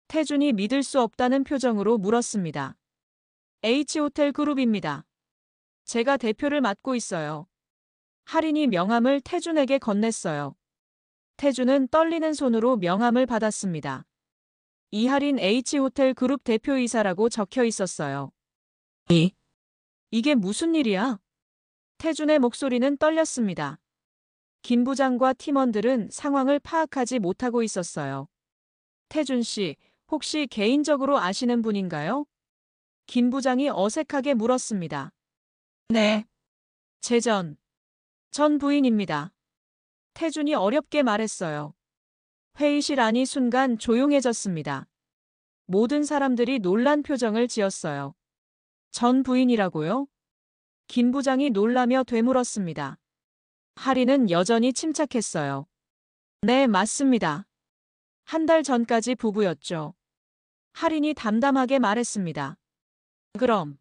태준이 믿을 수 없다는 표정으로 물었습니다. H호텔 그룹입니다. 제가 대표를 맡고 있어요. 하린이 명함을 태준에게 건넸어요. 태준은 떨리는 손으로 명함을 받았습니다. 이하린 H호텔 그룹 대표이사라고 적혀 있었어요. 이게 무슨 일이야? 태준의 목소리는 떨렸습니다. 김 부장과 팀원들은 상황을 파악하지 못하고 있었어요. 태준 씨, 혹시 개인적으로 아시는 분인가요? 김 부장이 어색하게 물었습니다. 네. 전 부인입니다. 태준이 어렵게 말했어요. 회의실 안이 순간 조용해졌습니다. 모든 사람들이 놀란 표정을 지었어요. 전 부인이라고요? 김 부장이 놀라며 되물었습니다. 하린은 여전히 침착했어요. 네, 맞습니다. 한 달 전까지 부부였죠. 하린이 담담하게 말했습니다. 그럼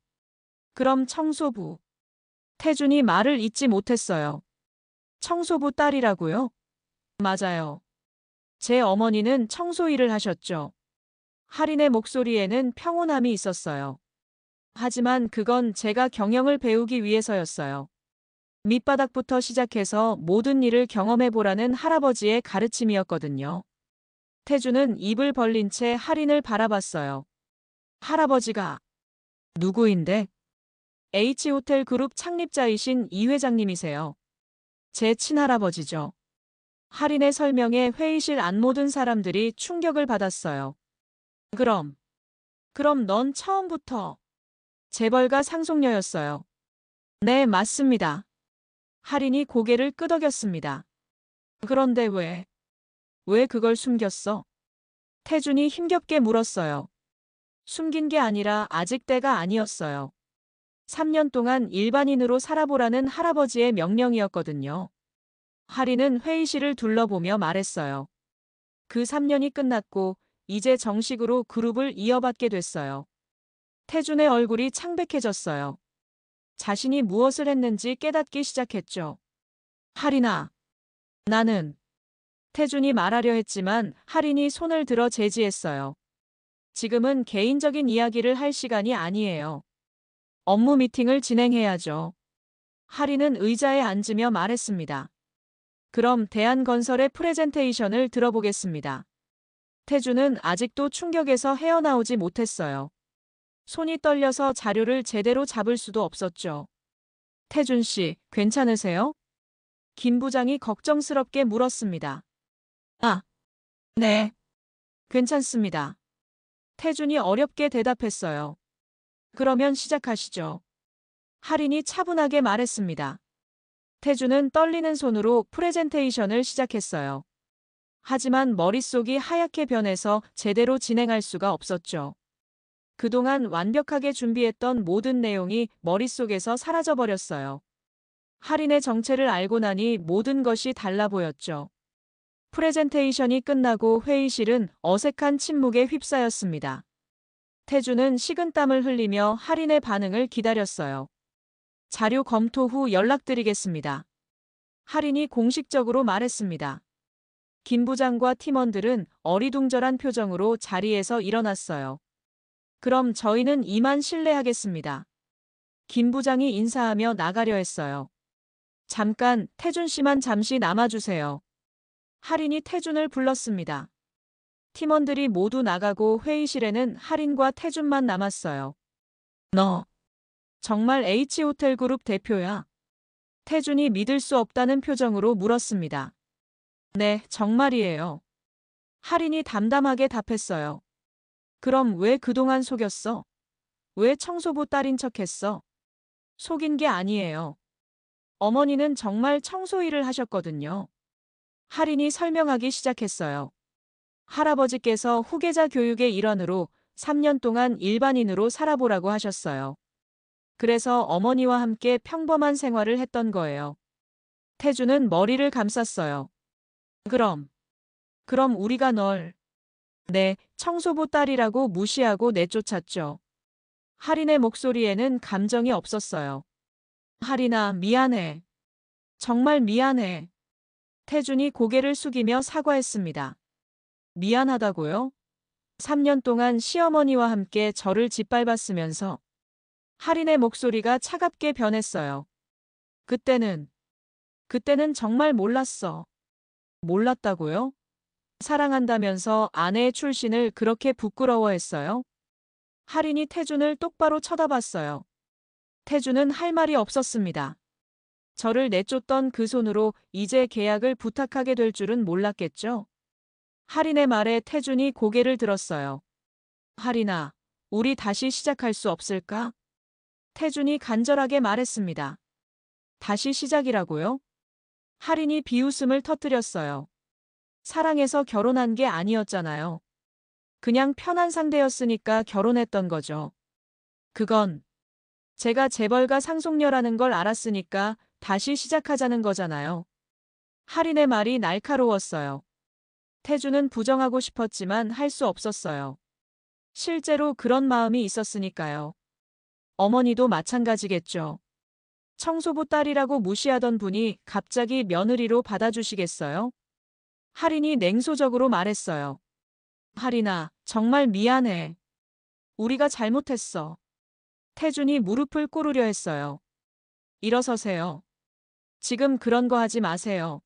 그럼 청소부. 태준이 말을 잇지 못했어요. 청소부 딸이라고요? 맞아요. 제 어머니는 청소 일을 하셨죠. 할인의 목소리에는 평온함이 있었어요. 하지만 그건 제가 경영을 배우기 위해서였어요. 밑바닥부터 시작해서 모든 일을 경험해보라는 할아버지의 가르침이었거든요. 태주는 입을 벌린 채 할인을 바라봤어요. 할아버지가 누구인데? H호텔 그룹 창립자이신 이 회장님이세요. 제 친할아버지죠. 할인의 설명에 회의실 안 모든 사람들이 충격을 받았어요. 그럼 넌 처음부터 재벌가 상속녀였어요. 네, 맞습니다. 할인이 고개를 끄덕였습니다. 그런데 왜 그걸 숨겼어? 태준이 힘겹게 물었어요. 숨긴 게 아니라 아직 때가 아니었어요. 3년 동안 일반인으로 살아보라는 할아버지의 명령이었거든요. 할인은 회의실을 둘러보며 말했어요. 그 3년이 끝났고 이제 정식으로 그룹을 이어받게 됐어요. 태준의 얼굴이 창백해졌어요. 자신이 무엇을 했는지 깨닫기 시작했죠. 할인아, 나는 태준이 말하려 했지만 할인이 손을 들어 제지했어요. 지금은 개인적인 이야기를 할 시간이 아니에요. 업무 미팅을 진행해야죠. 할인은 의자에 앉으며 말했습니다. 그럼 대한건설의 프레젠테이션을 들어보겠습니다. 태준은 아직도 충격에서 헤어나오지 못했어요. 손이 떨려서 자료를 제대로 잡을 수도 없었죠. 태준 씨, 괜찮으세요? 김 부장이 걱정스럽게 물었습니다. 아, 네. 괜찮습니다. 태준이 어렵게 대답했어요. 그러면 시작하시죠. 할인이 차분하게 말했습니다. 태준은 떨리는 손으로 프레젠테이션을 시작했어요. 하지만 머릿속이 하얗게 변해서 제대로 진행할 수가 없었죠. 그동안 완벽하게 준비했던 모든 내용이 머릿속에서 사라져버렸어요. 할인의 정체를 알고 나니 모든 것이 달라 보였죠. 프레젠테이션이 끝나고 회의실은 어색한 침묵에 휩싸였습니다. 태준은 식은땀을 흘리며 할인의 반응을 기다렸어요. 자료 검토 후 연락드리겠습니다. 할인이 공식적으로 말했습니다. 김 부장과 팀원들은 어리둥절한 표정으로 자리에서 일어났어요. 그럼 저희는 이만 실례하겠습니다. 김 부장이 인사하며 나가려 했어요. 잠깐, 태준 씨만 잠시 남아주세요. 할인이 태준을 불렀습니다. 팀원들이 모두 나가고 회의실에는 할인과 태준만 남았어요. 너 정말 H호텔 그룹 대표야? 태준이 믿을 수 없다는 표정으로 물었습니다. 네, 정말이에요. 할인이 담담하게 답했어요. 그럼 왜 그동안 속였어? 왜 청소부 딸인 척했어? 속인 게 아니에요. 어머니는 정말 청소 일을 하셨거든요. 할인이 설명하기 시작했어요. 할아버지께서 후계자 교육의 일환으로 3년 동안 일반인으로 살아보라고 하셨어요. 그래서 어머니와 함께 평범한 생활을 했던 거예요. 태주는 머리를 감쌌어요. 그럼 우리가 네, 청소부 딸이라고 무시하고 내쫓았죠. 할인의 목소리에는 감정이 없었어요. 할인아, 미안해. 정말 미안해. 태준이 고개를 숙이며 사과했습니다. 미안하다고요? 3년 동안 시어머니와 함께 저를 짓밟았으면서. 할인의 목소리가 차갑게 변했어요. 그때는 정말 몰랐어. 몰랐다고요? 사랑한다면서 아내의 출신을 그렇게 부끄러워했어요? 할인이 태준을 똑바로 쳐다봤어요. 태준은 할 말이 없었습니다. 저를 내쫓던 그 손으로 이제 계약을 부탁하게 될 줄은 몰랐겠죠? 할인의 말에 태준이 고개를 들었어요. 할인아, 우리 다시 시작할 수 없을까? 태준이 간절하게 말했습니다. 다시 시작이라고요? 할인이 비웃음을 터뜨렸어요. 사랑해서 결혼한 게 아니었잖아요. 그냥 편한 상대였으니까 결혼했던 거죠. 그건 제가 재벌가 상속녀라는 걸 알았으니까 다시 시작하자는 거잖아요. 할인의 말이 날카로웠어요. 태주는 부정하고 싶었지만 할 수 없었어요. 실제로 그런 마음이 있었으니까요. 어머니도 마찬가지겠죠. 청소부 딸이라고 무시하던 분이 갑자기 며느리로 받아주시겠어요? 할인이 냉소적으로 말했어요. 할인아, 정말 미안해. 우리가 잘못했어. 태준이 무릎을 꿇으려 했어요. 일어서세요. 지금 그런 거 하지 마세요.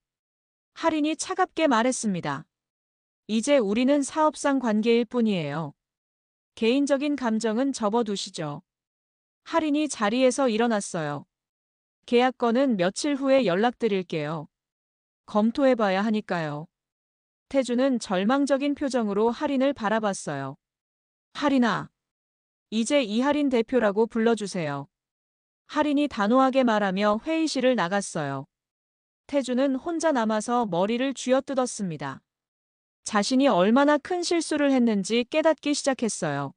할인이 차갑게 말했습니다. 이제 우리는 사업상 관계일 뿐이에요. 개인적인 감정은 접어두시죠. 할인이 자리에서 일어났어요. 계약건은 며칠 후에 연락드릴게요. 검토해봐야 하니까요. 태주는 절망적인 표정으로 할인을 바라봤어요. 할인아, 이제 이할인 대표라고 불러주세요. 할인이 단호하게 말하며 회의실을 나갔어요. 태주는 혼자 남아서 머리를 쥐어뜯었습니다. 자신이 얼마나 큰 실수를 했는지 깨닫기 시작했어요.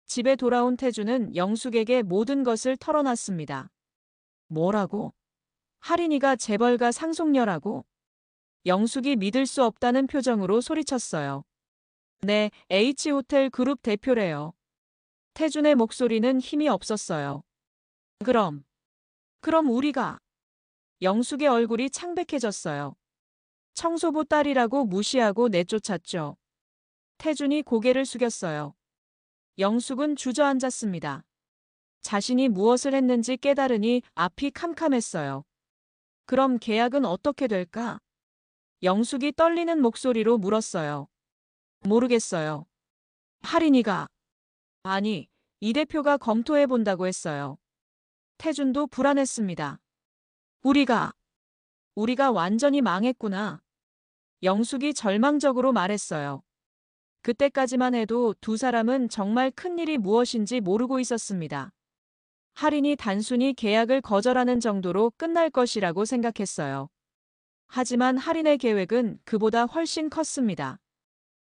집에 돌아온 태주는 영숙에게 모든 것을 털어놨습니다. 뭐라고? 할인이가 재벌가 상속녀라고? 영숙이 믿을 수 없다는 표정으로 소리쳤어요. 네, H호텔 그룹 대표래요. 태준의 목소리는 힘이 없었어요. 그럼 우리가. 영숙의 얼굴이 창백해졌어요. 청소부 딸이라고 무시하고 내쫓았죠. 태준이 고개를 숙였어요. 영숙은 주저앉았습니다. 자신이 무엇을 했는지 깨달으니 앞이 캄캄했어요. 그럼 계약은 어떻게 될까? 영숙이 떨리는 목소리로 물었어요. 모르겠어요. 할인이가. 아니, 이 대표가 검토해 본다고 했어요. 태준도 불안했습니다. 우리가 완전히 망했구나. 영숙이 절망적으로 말했어요. 그때까지만 해도 두 사람은 정말 큰일이 무엇인지 모르고 있었습니다. 할인이 단순히 계약을 거절하는 정도로 끝날 것이라고 생각했어요. 하지만 할인의 계획은 그보다 훨씬 컸습니다.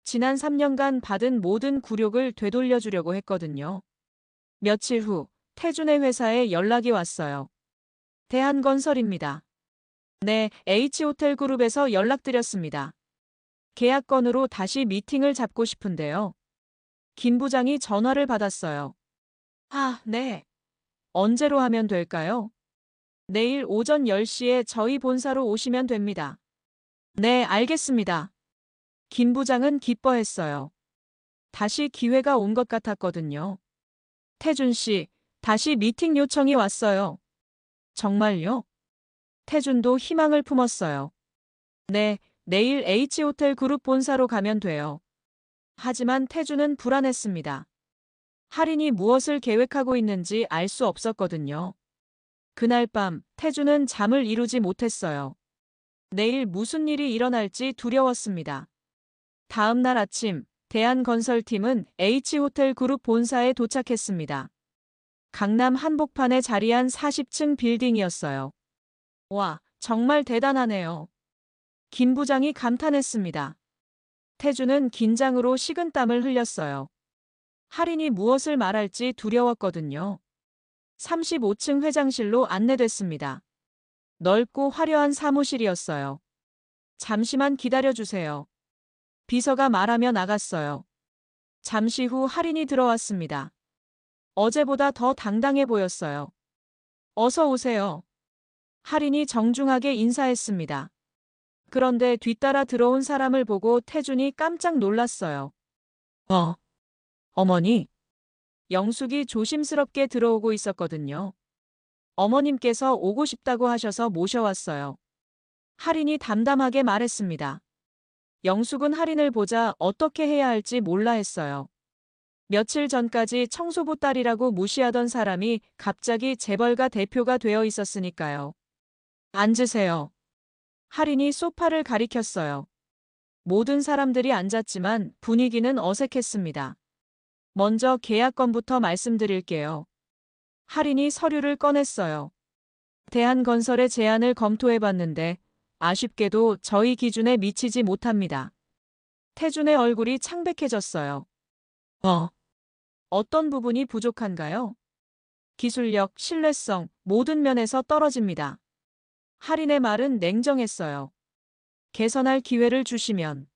지난 3년간 받은 모든 굴욕을 되돌려주려고 했거든요. 며칠 후 태준의 회사에 연락이 왔어요. 대한건설입니다. 네, H호텔 그룹에서 연락드렸습니다. 계약건으로 다시 미팅을 잡고 싶은데요. 김 부장이 전화를 받았어요. 아, 네. 언제로 하면 될까요? 내일 오전 10시에 저희 본사로 오시면 됩니다. 네, 알겠습니다. 김 부장은 기뻐했어요. 다시 기회가 온 것 같았거든요. 태준 씨, 다시 미팅 요청이 왔어요. 정말요? 태준도 희망을 품었어요. 네, 내일 H호텔 그룹 본사로 가면 돼요. 하지만 태준은 불안했습니다. 할인이 무엇을 계획하고 있는지 알 수 없었거든요. 그날 밤 태준은 잠을 이루지 못했어요. 내일 무슨 일이 일어날지 두려웠습니다. 다음 날 아침 대한건설팀은 H호텔 그룹 본사에 도착했습니다. 강남 한복판에 자리한 40층 빌딩이었어요. 와, 정말 대단하네요. 김 부장이 감탄했습니다. 태준은 긴장으로 식은땀을 흘렸어요. 할인이 무엇을 말할지 두려웠거든요. 35층 회장실로 안내됐습니다. 넓고 화려한 사무실이었어요. 잠시만 기다려주세요. 비서가 말하며 나갔어요. 잠시 후 할인이 들어왔습니다. 어제보다 더 당당해 보였어요. 어서 오세요. 할인이 정중하게 인사했습니다. 그런데 뒤따라 들어온 사람을 보고 태준이 깜짝 놀랐어요. 어머니. 영숙이 조심스럽게 들어오고 있었거든요. 어머님께서 오고 싶다고 하셔서 모셔왔어요. 할인이 담담하게 말했습니다. 영숙은 할인을 보자 어떻게 해야 할지 몰라 했어요. 며칠 전까지 청소부 딸이라고 무시하던 사람이 갑자기 재벌가 대표가 되어 있었으니까요. 앉으세요. 할인이 소파를 가리켰어요. 모든 사람들이 앉았지만 분위기는 어색했습니다. 먼저 계약건부터 말씀드릴게요. 할인이 서류를 꺼냈어요. 대한건설의 제안을 검토해봤는데 아쉽게도 저희 기준에 미치지 못합니다. 태준의 얼굴이 창백해졌어요. 어떤 부분이 부족한가요? 기술력, 신뢰성, 모든 면에서 떨어집니다. 할인의 말은 냉정했어요. 개선할 기회를 주시면.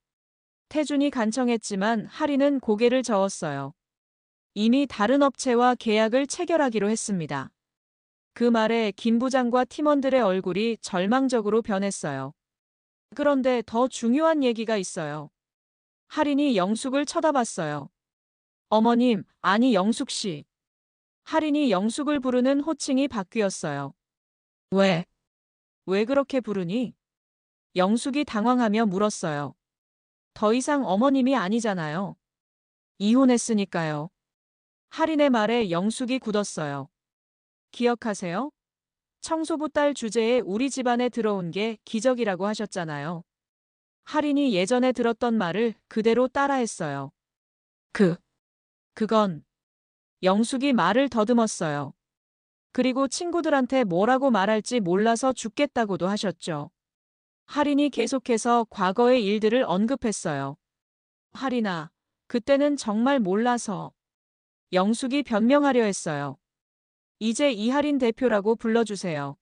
태준이 간청했지만 할인은 고개를 저었어요. 이미 다른 업체와 계약을 체결하기로 했습니다. 그 말에 김 부장과 팀원들의 얼굴이 절망적으로 변했어요. 그런데 더 중요한 얘기가 있어요. 할인이 영숙을 쳐다봤어요. 어머님, 아니 영숙 씨. 할인이 영숙을 부르는 호칭이 바뀌었어요. 왜? 왜 그렇게 부르니? 영숙이 당황하며 물었어요. 더 이상 어머님이 아니잖아요. 이혼했으니까요. 할인의 말에 영숙이 굳었어요. 기억하세요? 청소부 딸 주제에 우리 집안에 들어온 게 기적이라고 하셨잖아요. 할인이 예전에 들었던 말을 그대로 따라했어요. 그건 영숙이 말을 더듬었어요. 그리고 친구들한테 뭐라고 말할지 몰라서 죽겠다고도 하셨죠. 할인이 계속해서 과거의 일들을 언급했어요. 할인아, 그때는 정말 몰라서. 영숙이 변명하려 했어요. 이제 이할인 대표라고 불러주세요.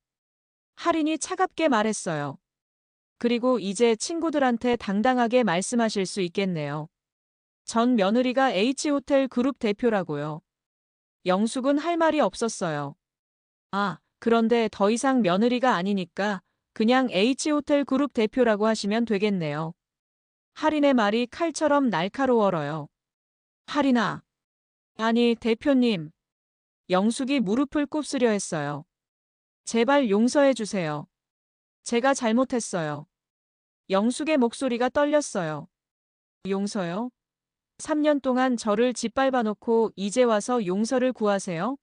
할인이 차갑게 말했어요. 그리고 이제 친구들한테 당당하게 말씀하실 수 있겠네요. 전 며느리가 H호텔 그룹 대표라고요. 영숙은 할 말이 없었어요. 아, 그런데 더 이상 며느리가 아니니까 그냥 H호텔 그룹 대표라고 하시면 되겠네요. 할인의 말이 칼처럼 날카로워요. 할인아. 아니, 대표님. 영숙이 무릎을 꿇으려 했어요. 제발 용서해 주세요. 제가 잘못했어요. 영숙의 목소리가 떨렸어요. 용서요? 3년 동안 저를 짓밟아 놓고 이제 와서 용서를 구하세요?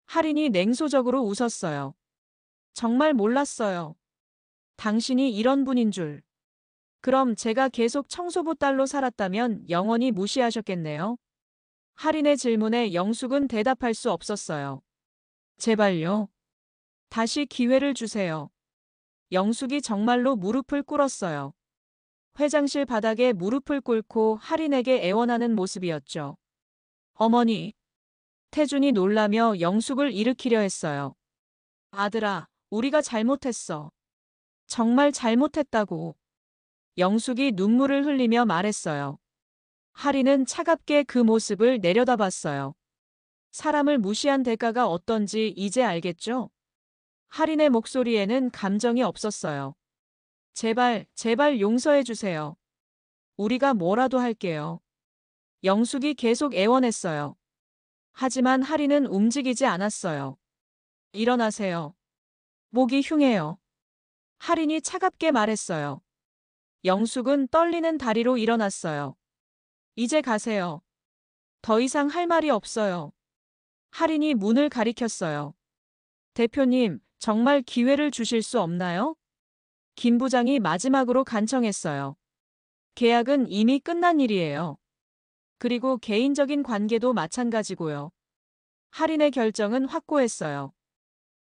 할인이 냉소적으로 웃었어요. 정말 몰랐어요. 당신이 이런 분인 줄. 그럼 제가 계속 청소부 딸로 살았다면 영원히 무시하셨겠네요. 할인의 질문에 영숙은 대답할 수 없었어요. 제발요. 다시 기회를 주세요. 영숙이 정말로 무릎을 꿇었어요. 회장실 바닥에 무릎을 꿇고 할인에게 애원하는 모습이었죠. 어머니. 태준이 놀라며 영숙을 일으키려 했어요. 아들아, 우리가 잘못했어. 정말 잘못했다고. 영숙이 눈물을 흘리며 말했어요. 할인은 차갑게 그 모습을 내려다봤어요. 사람을 무시한 대가가 어떤지 이제 알겠죠? 할인의 목소리에는 감정이 없었어요. 제발 용서해 주세요. 우리가 뭐라도 할게요. 영숙이 계속 애원했어요. 하지만 할인은 움직이지 않았어요. 일어나세요. 목이 흉해요. 할인이 차갑게 말했어요. 영숙은 떨리는 다리로 일어났어요. 이제 가세요. 더 이상 할 말이 없어요. 할인이 문을 가리켰어요. 대표님, 정말 기회를 주실 수 없나요? 김 부장이 마지막으로 간청했어요. 계약은 이미 끝난 일이에요. 그리고 개인적인 관계도 마찬가지고요. 할인의 결정은 확고했어요.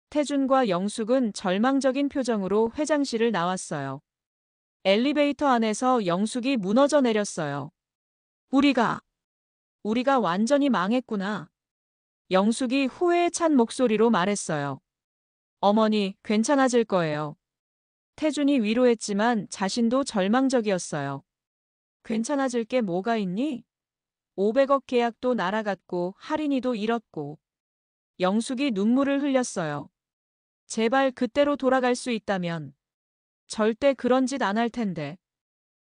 태준과 영숙은 절망적인 표정으로 회장실을 나왔어요. 엘리베이터 안에서 영숙이 무너져 내렸어요. 우리가 완전히 망했구나. 영숙이 후회에 찬 목소리로 말했어요. 어머니, 괜찮아질 거예요. 태준이 위로했지만 자신도 절망적이었어요. 괜찮아질 게 뭐가 있니? 500억 계약도 날아갔고 할인이도 잃었고. 영숙이 눈물을 흘렸어요. 제발 그때로 돌아갈 수 있다면. 절대 그런 짓 안 할 텐데.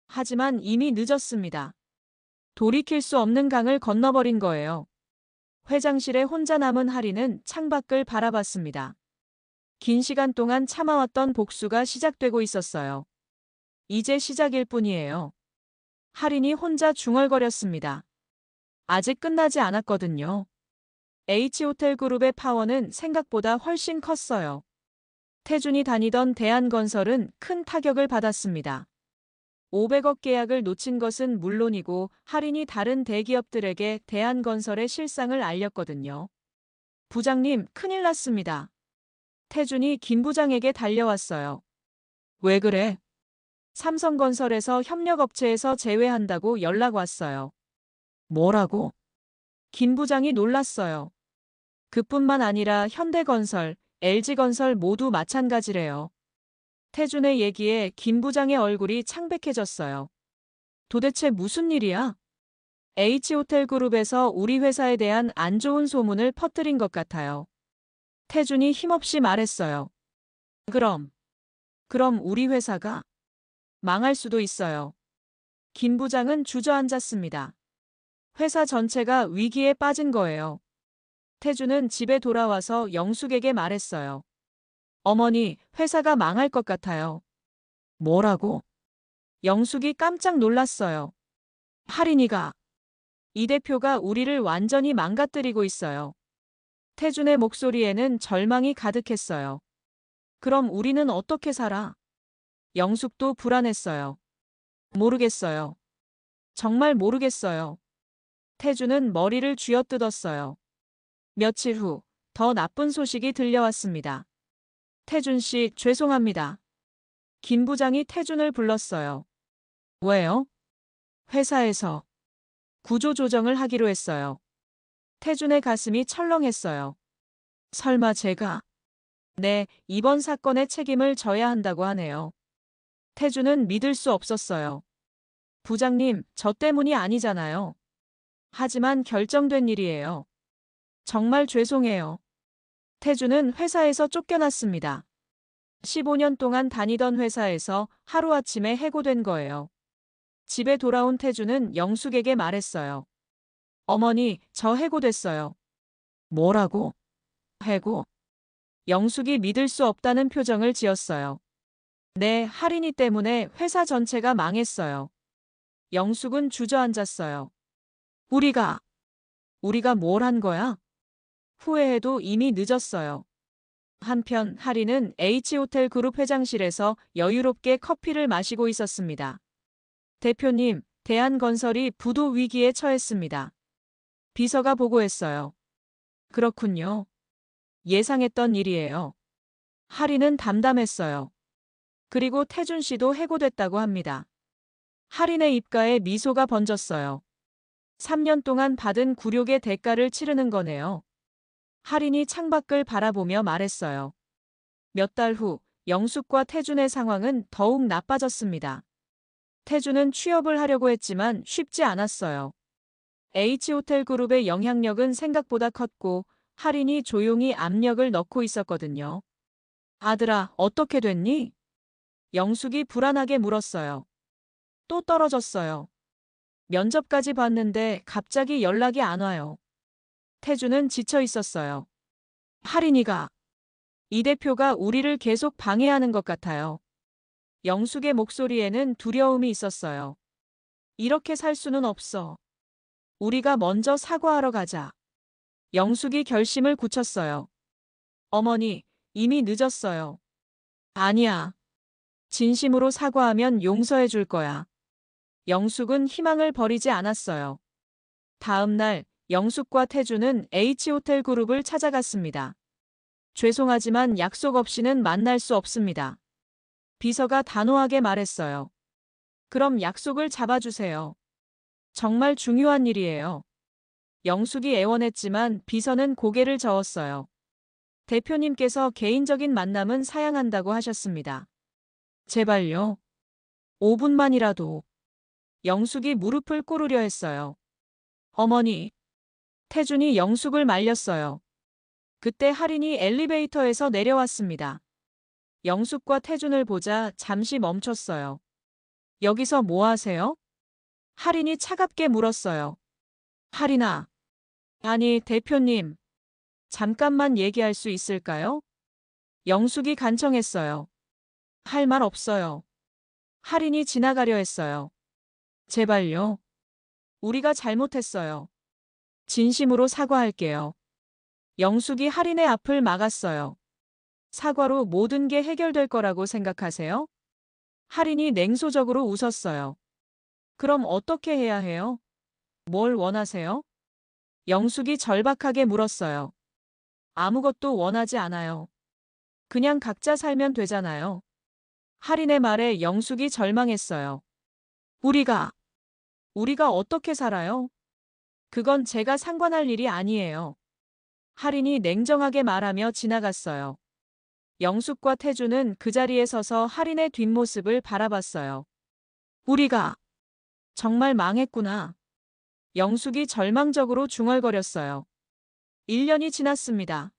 하지만 이미 늦었습니다. 돌이킬 수 없는 강을 건너버린 거예요. 회장실에 혼자 남은 할인은 창밖을 바라봤습니다. 긴 시간 동안 참아왔던 복수가 시작되고 있었어요. 이제 시작일 뿐이에요. 할인이 혼자 중얼거렸습니다. 아직 끝나지 않았거든요. H호텔 그룹의 파워는 생각보다 훨씬 컸어요. 태준이 다니던 대한건설은 큰 타격을 받았습니다. 500억 계약을 놓친 것은 물론이고 할인이 다른 대기업들에게 대한건설의 실상을 알렸거든요. 부장님, 큰일 났습니다. 태준이 김 부장에게 달려왔어요. 왜 그래? 삼성건설에서 협력업체에서 제외한다고 연락 왔어요. 뭐라고? 김 부장이 놀랐어요. 그뿐만 아니라 현대건설, LG건설 모두 마찬가지래요. 태준의 얘기에 김 부장의 얼굴이 창백해졌어요. 도대체 무슨 일이야? H호텔그룹에서 우리 회사에 대한 안 좋은 소문을 퍼뜨린 것 같아요. 태준이 힘없이 말했어요. 그럼 우리 회사가 망할 수도 있어요. 김 부장은 주저앉았습니다. 회사 전체가 위기에 빠진 거예요. 태준은 집에 돌아와서 영숙에게 말했어요. 어머니, 회사가 망할 것 같아요. 뭐라고? 영숙이 깜짝 놀랐어요. 할인이가, 이 대표가 우리를 완전히 망가뜨리고 있어요. 태준의 목소리에는 절망이 가득했어요. 그럼 우리는 어떻게 살아? 영숙도 불안했어요. 모르겠어요. 정말 모르겠어요. 태준은 머리를 쥐어뜯었어요. 며칠 후, 더 나쁜 소식이 들려왔습니다. 태준 씨, 죄송합니다. 김 부장이 태준을 불렀어요. 왜요? 회사에서 구조조정을 하기로 했어요. 태준의 가슴이 철렁했어요. 설마 제가? 네, 이번 사건의 책임을 져야 한다고 하네요. 태준은 믿을 수 없었어요. 부장님, 저 때문이 아니잖아요. 하지만 결정된 일이에요. 정말 죄송해요. 태준은 회사에서 쫓겨났습니다. 15년 동안 다니던 회사에서 하루아침에 해고된 거예요. 집에 돌아온 태준은 영숙에게 말했어요. 어머니, 저 해고됐어요. 뭐라고? 해고. 영숙이 믿을 수 없다는 표정을 지었어요. 네, 할인이 때문에 회사 전체가 망했어요. 영숙은 주저앉았어요. 우리가 뭘 한 거야? 후회해도 이미 늦었어요. 한편 할인은 H호텔 그룹 회장실에서 여유롭게 커피를 마시고 있었습니다. 대표님, 대한건설이 부도 위기에 처했습니다. 비서가 보고했어요. 그렇군요. 예상했던 일이에요. 할인은 담담했어요. 그리고 태준 씨도 해고됐다고 합니다. 할인의 입가에 미소가 번졌어요. 3년 동안 받은 굴욕의 대가를 치르는 거네요. 할인이 창밖을 바라보며 말했어요. 몇 달 후, 영숙과 태준의 상황은 더욱 나빠졌습니다. 태준은 취업을 하려고 했지만 쉽지 않았어요. H호텔 그룹의 영향력은 생각보다 컸고 할인이 조용히 압력을 넣고 있었거든요. 아들아, 어떻게 됐니? 영숙이 불안하게 물었어요. 또 떨어졌어요. 면접까지 봤는데 갑자기 연락이 안 와요. 태준은 지쳐 있었어요. 할인이가, 이 대표가 우리를 계속 방해하는 것 같아요. 영숙의 목소리에는 두려움이 있었어요. 이렇게 살 수는 없어. 우리가 먼저 사과하러 가자. 영숙이 결심을 굳혔어요. 어머니, 이미 늦었어요. 아니야. 진심으로 사과하면 용서해 줄 거야. 영숙은 희망을 버리지 않았어요. 다음 날, 영숙과 태준은 H호텔 그룹을 찾아갔습니다. 죄송하지만 약속 없이는 만날 수 없습니다. 비서가 단호하게 말했어요. 그럼 약속을 잡아주세요. 정말 중요한 일이에요. 영숙이 애원했지만 비서는 고개를 저었어요. 대표님께서 개인적인 만남은 사양한다고 하셨습니다. 제발요. 5분만이라도. 영숙이 무릎을 꿇으려 했어요. 어머니. 태준이 영숙을 말렸어요. 그때 할인이 엘리베이터에서 내려왔습니다. 영숙과 태준을 보자 잠시 멈췄어요. 여기서 뭐 하세요? 할인이 차갑게 물었어요. 할인아. 아니, 대표님. 잠깐만 얘기할 수 있을까요? 영숙이 간청했어요. 할 말 없어요. 할인이 지나가려 했어요. 제발요. 우리가 잘못했어요. 진심으로 사과할게요. 영숙이 할인의 앞을 막았어요. 사과로 모든 게 해결될 거라고 생각하세요? 할인이 냉소적으로 웃었어요. 그럼 어떻게 해야 해요? 뭘 원하세요? 영숙이 절박하게 물었어요. 아무것도 원하지 않아요. 그냥 각자 살면 되잖아요. 할인의 말에 영숙이 절망했어요. 우리가 어떻게 살아요? 그건 제가 상관할 일이 아니에요. 할인이 냉정하게 말하며 지나갔어요. 영숙과 태준은 그 자리에 서서 할인의 뒷모습을 바라봤어요. 우리가 정말 망했구나. 영숙이 절망적으로 중얼거렸어요. 1년이 지났습니다.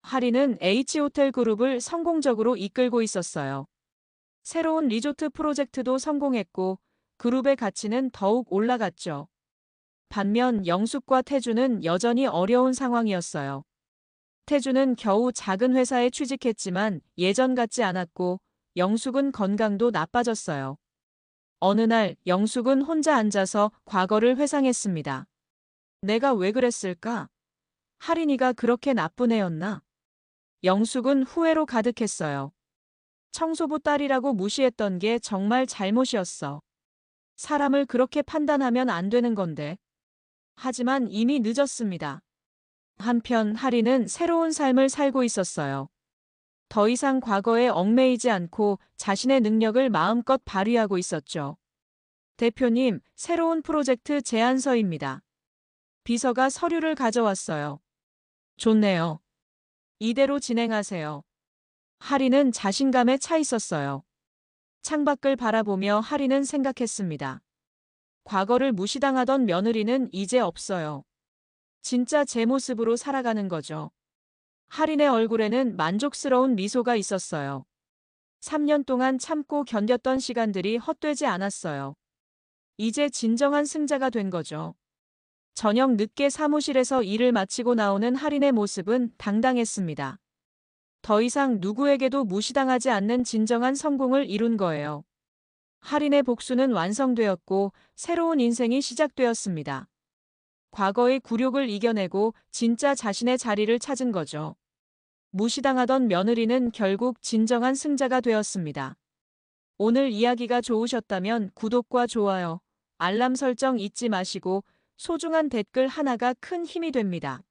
하리는 H호텔 그룹을 성공적으로 이끌고 있었어요. 새로운 리조트 프로젝트도 성공했고 그룹의 가치는 더욱 올라갔죠. 반면 영숙과 태주는 여전히 어려운 상황이었어요. 태주는 겨우 작은 회사에 취직했지만 예전 같지 않았고 영숙은 건강도 나빠졌어요. 어느 날 영숙은 혼자 앉아서 과거를 회상했습니다. 내가 왜 그랬을까? 하린이가 그렇게 나쁜 애였나? 영숙은 후회로 가득했어요. 청소부 딸이라고 무시했던 게 정말 잘못이었어. 사람을 그렇게 판단하면 안 되는 건데. 하지만 이미 늦었습니다. 한편 하리는 새로운 삶을 살고 있었어요. 더 이상 과거에 얽매이지 않고 자신의 능력을 마음껏 발휘하고 있었죠. 대표님, 새로운 프로젝트 제안서입니다. 비서가 서류를 가져왔어요. 좋네요. 이대로 진행하세요. 하리는 자신감에 차 있었어요. 창밖을 바라보며 하리는 생각했습니다. 과거를 무시당하던 며느리는 이제 없어요. 진짜 제 모습으로 살아가는 거죠. 하린의 얼굴에는 만족스러운 미소가 있었어요. 3년 동안 참고 견뎠던 시간들이 헛되지 않았어요. 이제 진정한 승자가 된 거죠. 저녁 늦게 사무실에서 일을 마치고 나오는 하린의 모습은 당당했습니다. 더 이상 누구에게도 무시당하지 않는 진정한 성공을 이룬 거예요. 하린의 복수는 완성되었고 새로운 인생이 시작되었습니다. 과거의 굴욕을 이겨내고 진짜 자신의 자리를 찾은 거죠. 무시당하던 며느리는 결국 진정한 승자가 되었습니다. 오늘 이야기가 좋으셨다면 구독과 좋아요, 알람 설정 잊지 마시고 소중한 댓글 하나가 큰 힘이 됩니다.